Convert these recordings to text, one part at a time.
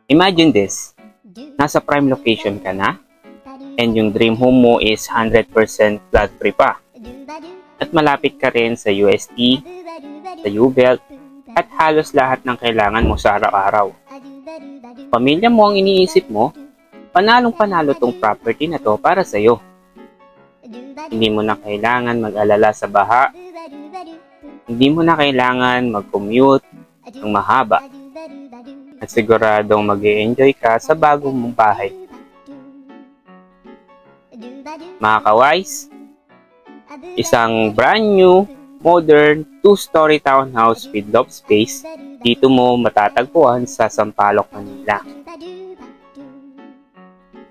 Imagine this, nasa prime location ka na, and yung dream home mo is 100% flood free pa. At malapit ka rin sa UST, sa U-Belt, at halos lahat ng kailangan mo sa araw-araw. Pamilya mo ang iniisip mo, panalong-panalo tong property na to para sa'yo. Hindi mo na kailangan mag-alala sa baha, hindi mo na kailangan mag-commute ng mahaba, at siguradong mag-e-enjoy ka sa bagong mong bahay. Mga ka-wise, isang brand new, modern, 2-story townhouse with loft space, dito mo matatagpuan sa Sampaloc, Manila.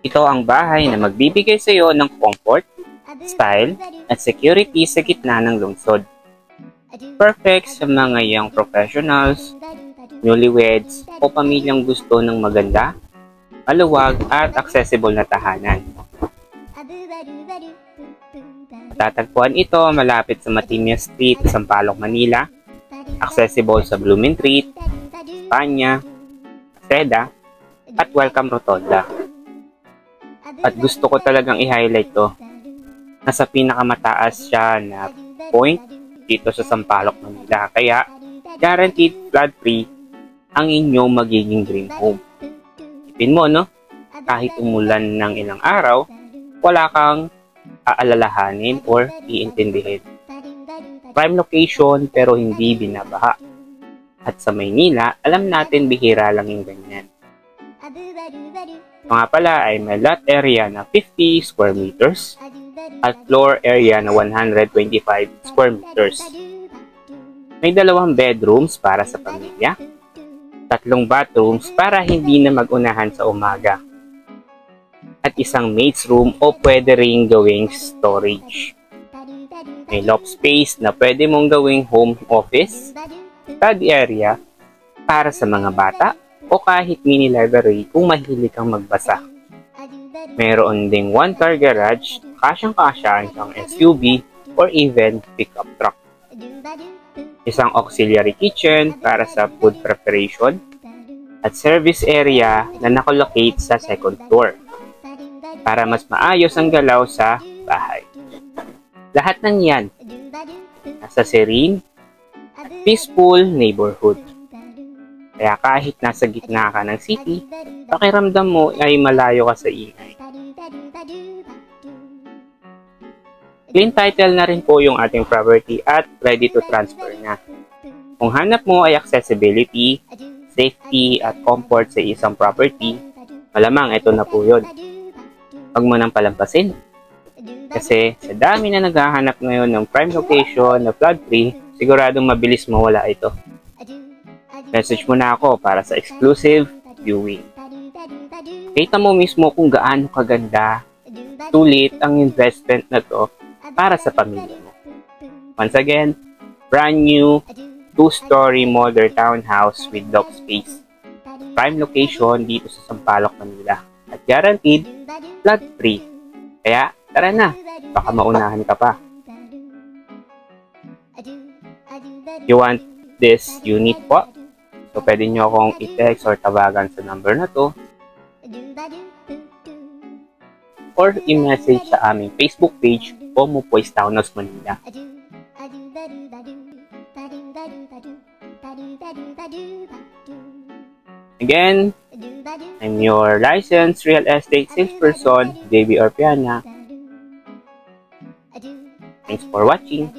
Ito ang bahay na magbibigay sa iyo ng comfort, style, at security sa gitna ng lungsod. Perfect sa mga young professionals, newlyweds, o pamilyang gusto ng maganda, maluwag at accessible na tahanan. Matatagpuan ito malapit sa Matinia Street, Sampaloc, Manila, accessible sa Blooming Treat, Espanya, Seda, at Welcome Rotonda. At gusto ko talagang i-highlight to, nasa pinakamataas siya na point dito sa Sampaloc, Manila. Kaya, guaranteed flood free ang inyong magiging dream home. Ipin mo, no? Kahit umulan ng ilang araw, wala kang aalalahanin or iintindihin. Prime location pero hindi binabaha. At sa Maynila, alam natin bihira lang yung ganyan. Mga pala ay may lot area na 50 square meters at floor area na 125 square meters. May 2 bedrooms para sa pamilya, 3 bathrooms para hindi na mag-unahan sa umaga, at isang maid's room o pwede ring gawing storage. May loft space na pwede mong gawing home office, study area para sa mga bata o kahit mini library kung mahilig kang magbasa. Mayroon ding 1-car garage, kasyang-kasya ang SUV or even pickup truck. Isang auxiliary kitchen para sa food preparation at service area na nakalocate sa second floor para mas maayos ang galaw sa bahay. Lahat ng yan nasa serene at peaceful neighborhood. Kaya kahit nasa gitna ka ng city, pakiramdam mo ay malayo ka sa ingay. Clean title na rin po yung ating property at ready to transfer na. Kung hanap mo ay accessibility, safety at comfort sa isang property, malamang ito na po yun. Huwag mo nang palampasin. Kasi sa dami na naghahanap ngayon ng prime location na flood free, siguradong mabilis mawala ito. Message mo na ako para sa exclusive viewing. Kita mo mismo kung gaano kaganda, sulit ang investment na to para sa pamilya mo. Once again, brand new 2-story modern townhouse with loft space. Prime location dito sa Sampaloc, Manila. At guaranteed, flood free. Kaya tara na, baka maunahan ka pa. You want this unit po? So, pwede nyo akong i-text or tawagan sa number na to. Or i-message sa aming Facebook page, Omo Poise Townhouse Manila. Again, I'm your licensed real estate salesperson, JB Orpiana. Thanks for watching.